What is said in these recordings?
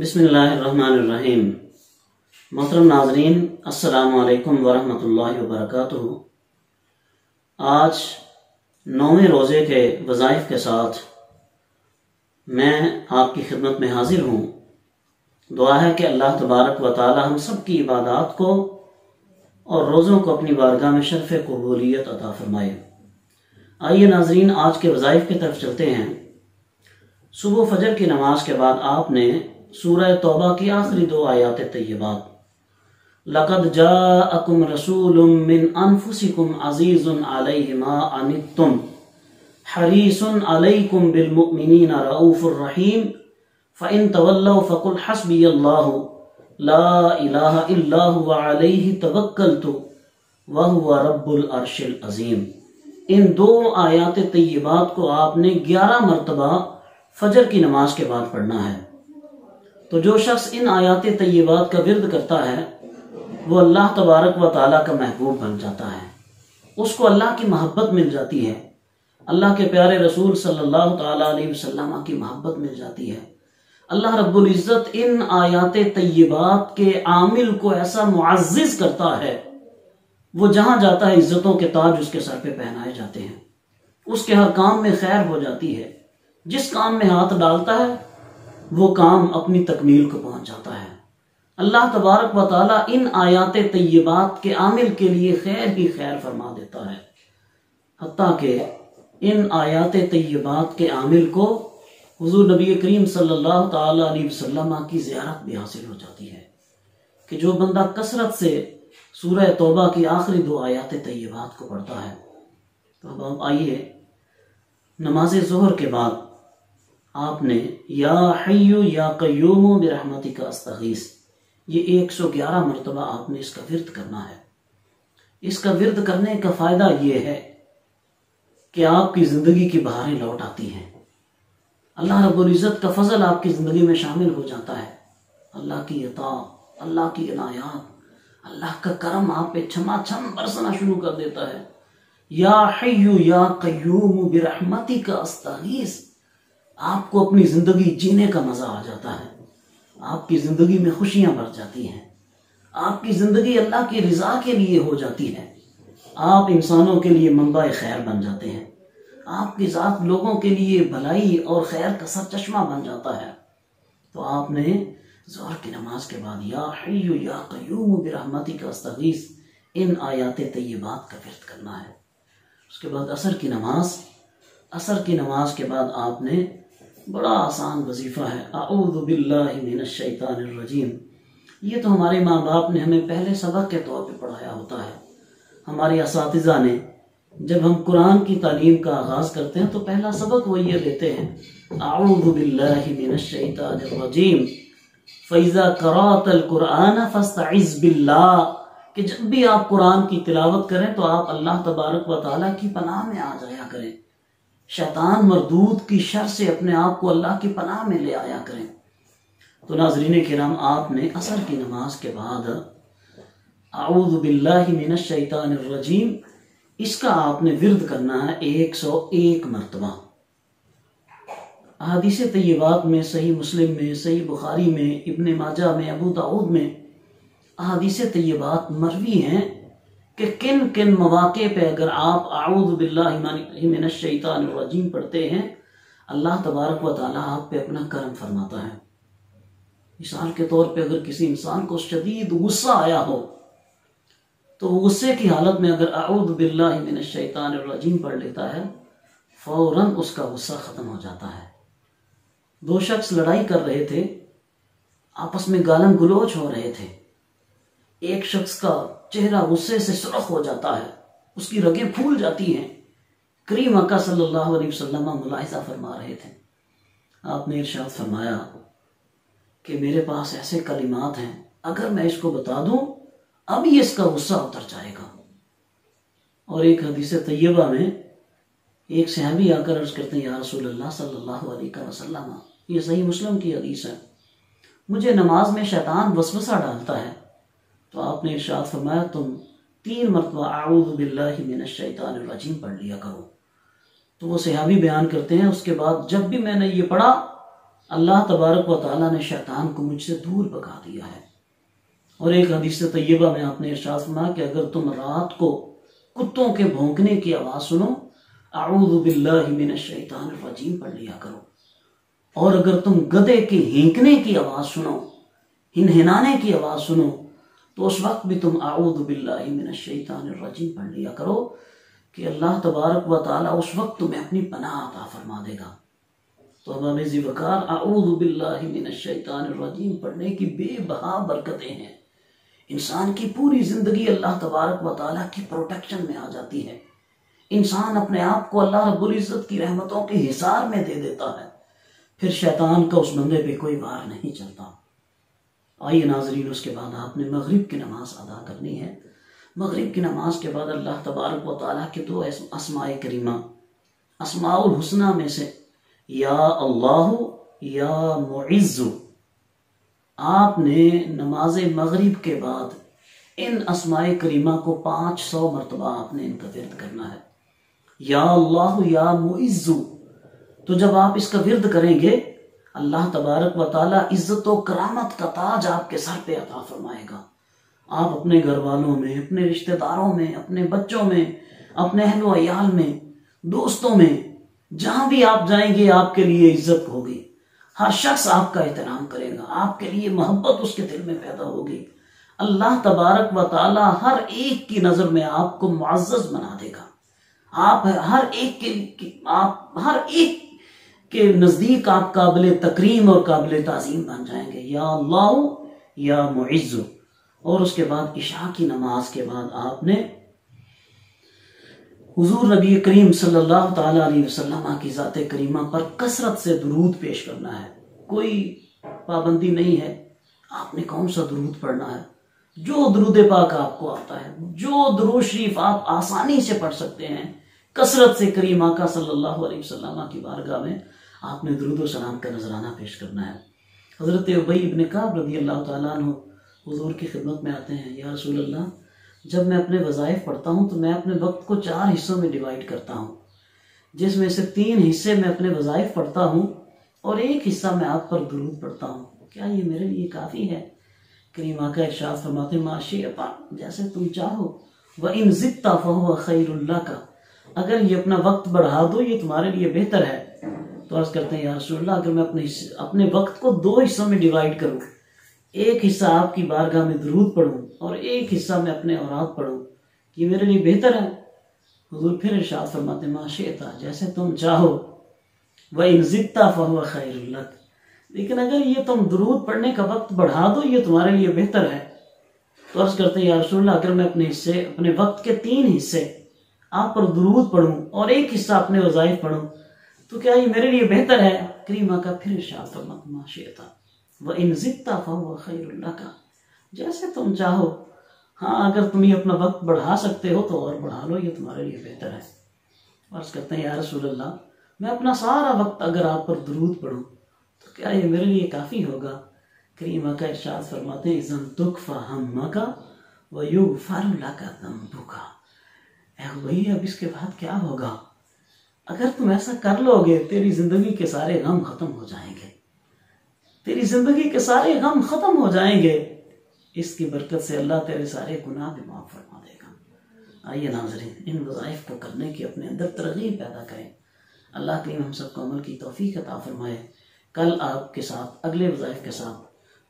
بسم اللہ الرحمن الرحیم۔ محترم ناظرین، السلام علیکم ورحمۃ اللہ وبرکاتہ۔ آج 9ویں روزے کے وظائف کے ساتھ میں آپ کی خدمت میں حاضر ہوں۔ دعا ہے کہ اللہ تبارک و تعالی ہم سب کی عبادات کو اور روزوں کو اپنی بارگاہ میں شرف قبولیت عطا فرمائے۔ آئیے ناظرین، آج کے وظائف کی طرف چلتے ہیں۔ صبح فجر کی نماز کے بعد آپ نے سورہ توبہ کی آخری 2 آیات طیبات لَقَدْ جَاءَكُمْ رَسُولٌ مِّنْ أَنفُسِكُمْ عَزِيزٌ عَلَيْهِ مَا عَنِتُّمْ حَرِيصٌ عَلَيْكُمْ بِالْمُؤْمِنِينَ رَءُوفٌ رَحِيمٌ فَإِن تَوَلَّوْا فَقُلْ حَسْبِيَ اللَّهُ لَا إِلَٰهَ إِلَّا هُوَ عَلَيْهِ تَوَكَّلْتُ وَهُوَ رَبُّ الْعَرْشِ الْعَظِيمِ۔ ان 2 آیات طیبات کو آپ نے 11 مرتبہ فجر کی نماز کے بعد پڑھنا ہے۔ تو جو شخص ان آیات طیبات کا ورد کرتا ہے وہ اللہ تبارک و تعالیٰ کا محبوب بن جاتا ہے، اس کو اللہ کی محبت مل جاتی ہے، اللہ کے پیارے رسول صلی اللہ تعالیٰ علیہ وسلم کی محبت مل جاتی ہے۔ اللہ رب العزت ان آیات طیبات کے عامل کو ایسا معزز کرتا ہے، وہ جہاں جاتا ہے عزتوں کے تاج اس کے سر پہ پہنائے جاتے ہیں، اس کے ہر کام میں خیر ہو جاتی ہے، جس کام میں ہاتھ ڈالتا ہے وہ کام اپنی تکمیل کو پہنچ جاتا ہے۔ اللہ تبارک و تعالیٰ ان آیات طیبات کے عامل کے لیے خیر ہی خیر فرما دیتا ہے، حتیٰ کہ ان آیات طیبات کے عامل کو حضور نبی کریم صلی اللہ تعالیٰ علیہ وسلم کی زیارت بھی حاصل ہو جاتی ہے کہ جو بندہ کثرت سے سورہ توبہ کی آخری 2 آیات طیبات کو پڑھتا ہے۔ تو اب آئیے، نماز ظہر کے بعد آپ نے یا حی یا قیوم برحمتک استغیث، یہ 111 مرتبہ آپ نے اس کا ورد کرنا ہے۔ اس کا ورد کرنے کا فائدہ یہ ہے کہ آپ کی زندگی کی بہاریں لوٹ آتی ہیں، اللہ رب العزت کا فضل آپ کی زندگی میں شامل ہو جاتا ہے، اللہ کی عطا، اللہ کی عنایات، اللہ کا کرم آپ پہ چھما چھم برسنا شروع کر دیتا ہے۔ یا حی یا قیوم برحمتک استغیث، آپ کو اپنی زندگی جینے کا مزہ آ جاتا ہے، آپ کی زندگی میں خوشیاں بڑھ جاتی ہیں، آپ کی زندگی اللہ کی رضا کے لیے ہو جاتی ہے، آپ انسانوں کے لیے منبع خیر بن جاتے ہیں، آپ کی ذات لوگوں کے لیے بھلائی اور خیر کا سرچشمہ بن جاتا ہے۔ تو آپ نے ظہر کی نماز کے بعد یا حی یا قیوم برحمتک استغیث ان آیات طیبات کا ورد کرنا ہے۔ اس کے بعد عصر کی نماز کے بعد آپ نے بڑا آسان وظیفہ ہے، اعوذ باللہ من الشیطان الرجیم۔ یہ تو ہمارے ماں باپ نے ہمیں پہلے سبق کے طور پہ پڑھایا ہوتا ہے، ہمارے اساتذہ نے جب ہم قرآن کی تعلیم کا آغاز کرتے ہیں تو پہلا سبق وہ یہ دیتے ہیں، اعوذ باللہ من الشیطان الرجیم فاذا قرأت القرآن فاستعذ باللہ، کہ جب بھی آپ قرآن کی تلاوت کریں تو آپ اللہ تبارک و تعالیٰ کی پناہ میں آ جایا کریں، شیطان مردود کی شر سے اپنے آپ کو اللہ کی پناہ میں لے آیا کریں۔ تو ناظرین کرام، آپ نے عصر کی نماز کے بعد اعوذ باللہ من الشیطان الرجیم اس کا آپ نے ورد کرنا ہے 101 مرتبہ۔ احادیث طیبات میں، صحیح مسلم میں، صحیح بخاری میں، ابن ماجہ میں، ابو داؤد میں احادیث طیبات مروی ہیں کہ کن کن مواقع پہ اگر آپ اعوذ باللہ من الشیطان الرجیم پڑھتے ہیں اللہ تبارک و تعالیٰ آپ پہ اپنا کرم فرماتا ہے۔ مثال کے طور پہ اگر کسی انسان کو شدید غصہ آیا ہو تو غصے کی حالت میں اگر اعوذ باللہ من الشیطان الرجیم پڑھ لیتا ہے فوراً اس کا غصہ ختم ہو جاتا ہے۔ 2 شخص لڑائی کر رہے تھے، آپس میں گالم گلوچ ہو رہے تھے، ایک شخص کا چہرہ غصے سے سرخ ہو جاتا ہے، اس کی رگیں پھول جاتی ہیں، کریم آقا صلی اللہ علیہ وسلم ملاحظہ فرما رہے تھے۔ آپ نے ارشاد فرمایا کہ میرے پاس ایسے کلمات ہیں اگر میں اس کو بتا دوں ابھی اس کا غصہ اتر جائے گا۔ اور ایک حدیث طیبہ میں ایک صحابی آ کر عرض کرتے ہیں، یا رسول اللہ صلی اللہ علیہ وسلم، یہ صحیح مسلم کی حدیث ہے، مجھے نماز میں شیطان وسوسہ ڈالتا ہے۔ تو آپ نے ارشاد فرمایا تم 3 مرتبہ اعوذ باللہ من الشیطان الرجیم پڑھ لیا کرو۔ تو وہ صحابی بیان کرتے ہیں اس کے بعد جب بھی میں نے یہ پڑھا اللہ تبارک و تعالیٰ نے شیطان کو مجھ سے دور بھگا دیا ہے۔ اور ایک حدیث طیبہ میں آپ نے ارشاد فرمایا کہ اگر تم رات کو کتوں کے بھونکنے کی آواز سنو، اعوذ باللہ من الشیطان الرجیم پڑھ لیا کرو، اور اگر تم گدھے کے ہینکنے کی آواز سنو، ہنہنانے کی آواز سنو، تو اس وقت بھی تم اعوذ باللہ من الشیطان الرجیم پڑھ لیا کرو کہ اللہ تبارک و تعالیٰ اس وقت تمہیں اپنی پناہ عطا فرما دے گا۔ تو امام ذی وقار اعوذ باللہ من الشیطان الرجیم پڑھنے کی بے بہا برکتیں ہیں۔ انسان کی پوری زندگی اللہ تبارک و تعالیٰ کی پروٹیکشن میں آ جاتی ہے۔ انسان اپنے آپ کو اللہ رب العزت کی رحمتوں کے حصار میں دے دیتا ہے، پھر شیطان کا اس بندے پہ کوئی وار نہیں چلتا۔ آئیے ناظرین، اس کے بعد آپ نے مغرب کی نماز ادا کرنی ہے۔ مغرب کی نماز کے بعد اللہ تبارک و تعالیٰ کے دو اسماء کریمہ، اسماء الحسنہ میں سے یا اللہ یا معز، آپ نے نماز مغرب کے بعد ان اسماء کریمہ کو 500 مرتبہ آپ نے ان کا ورد کرنا ہے۔ یا اللہ یا معز، تو جب آپ اس کا ورد کریں گے اللہ تبارک و تعالیٰ عزت و کرامت کا تاج آپ کے سر پہ عطا فرمائے گا۔ آپ اپنے گھر والوں میں، اپنے رشتہ داروں میں، اپنے بچوں میں، اپنے اہل و عیال میں، دوستوں میں، جہاں بھی آپ جائیں گے آپ کے لیے عزت ہوگی۔ ہر شخص آپ کا احترام کرے گا، آپ کے لیے محبت اس کے دل میں پیدا ہوگی۔ اللہ تبارک و تعالیٰ ہر ایک کی نظر میں آپ کو معزز بنا دے گا۔ آپ ہر ایک کے نزدیک آپ قابل تکریم اور قابل تعظیم بن جائیں گے۔ یا اللہ یا معز۔ اور اس کے بعد عشاء کی نماز کے بعد آپ نے حضور نبی کریم صلی اللہ تعالیٰ علیہ وسلم کی ذات کریمہ پر کثرت سے درود پیش کرنا ہے۔ کوئی پابندی نہیں ہے آپ نے کون سا درود پڑھنا ہے، جو درود پاک آپ کو آتا ہے، جو درود شریف آپ آسانی سے پڑھ سکتے ہیں، کثرت سے کریم آقا صلی اللہ علیہ وسلم کی بارگاہ میں آپ نے درود و سلام کا نذرانہ پیش کرنا ہے۔ حضرت ابی ابن کعب رضی اللہ تعالیٰ عنہ حضور کی خدمت میں آتے ہیں، یا رسول اللہ، جب میں اپنے وظائف پڑھتا ہوں تو میں اپنے وقت کو 4 حصوں میں ڈیوائیڈ کرتا ہوں، جس میں سے 3 حصے میں اپنے وظائف پڑھتا ہوں اور 1 حصہ میں آپ پر درود پڑھتا ہوں، کیا یہ میرے لیے کافی ہے؟ کریم آقا ارشاد فرماتے ہیں ما شئت، جیسے تم چاہو، وَإِن زِدْتَ فَهُوَ خَيْرٌ لَكَ، اگر یہ اپنا وقت بڑھا دو یہ تمہارے لیے بہتر ہے۔ تو عرض کرتے ہیں یا رسول اللہ، اگر میں اپنے وقت کو 2 حصوں میں ڈیوائیڈ کروں، 1 حصہ آپ کی بارگاہ میں درود پڑھوں اور 1 حصہ میں اپنے اوراد پڑھوں، یہ میرے لیے بہتر ہے؟ حضور پھر ارشاد فرماتے ہیں ما شئت، جیسے تم چاہو، وَإِن زِدْتَ فَهُوَ خَيْرٌ لَكَ، لیکن اگر یہ تم درود پڑھنے کا وقت بڑھا دو یہ تمہارے لیے بہتر ہے۔ تو عرض کرتے ہیں یا رسول اللہ، اگر میں اپنے وقت کے 3 حصے آپ پر درود پڑھوں اور 1 حصہ اپنے وظائف پڑھوں تو کیا یہ میرے لیے بہتر ہے؟ کریم آقا پھر ارشاد فرماتے ہیں ما شئت وَإِن زِدْتَ فَهُوَ خَيْرٌ لَكَ، جیسے تم چاہو، ہاں اگر تم یہ اپنا وقت بڑھا سکتے ہو تو اور بڑھا لو، یہ تمہارے لیے بہتر ہے۔ عرض کرتے ہیں یا رسول اللہ، میں اپنا سارا وقت اگر آپ پر درود پڑھوں تو کیا یہ میرے لیے کافی ہوگا؟ کریم آقا ارشاد فرماتے ہیں اِذًا تُكْفَ هَمَّكَ وَيُغْفَرُ لَكَ ذَنبُكَ، اے وہی اب اس کے بعد کیا ہوگا؟ اگر تم ایسا کر لو گے تیری زندگی کے سارے غم ختم ہو جائیں گے، تیری زندگی کے سارے غم ختم ہو جائیں گے، اس کی برکت سے اللہ تیرے سارے گناہ بھی معاف فرما دے گا۔ آئیے ناظرین، ان وظائف کو کرنے کی اپنے اندر ترغیب پیدا کریں۔ اللہ کریم ہم سب کو عمل کی توفیق عطا فرمائے۔ کل آپ کے ساتھ اگلے وظائف کے ساتھ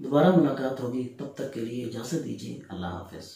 دوبارہ ملاقات ہوگی، تب تک کے لیے اجازت دیجیے، اللہ حافظ۔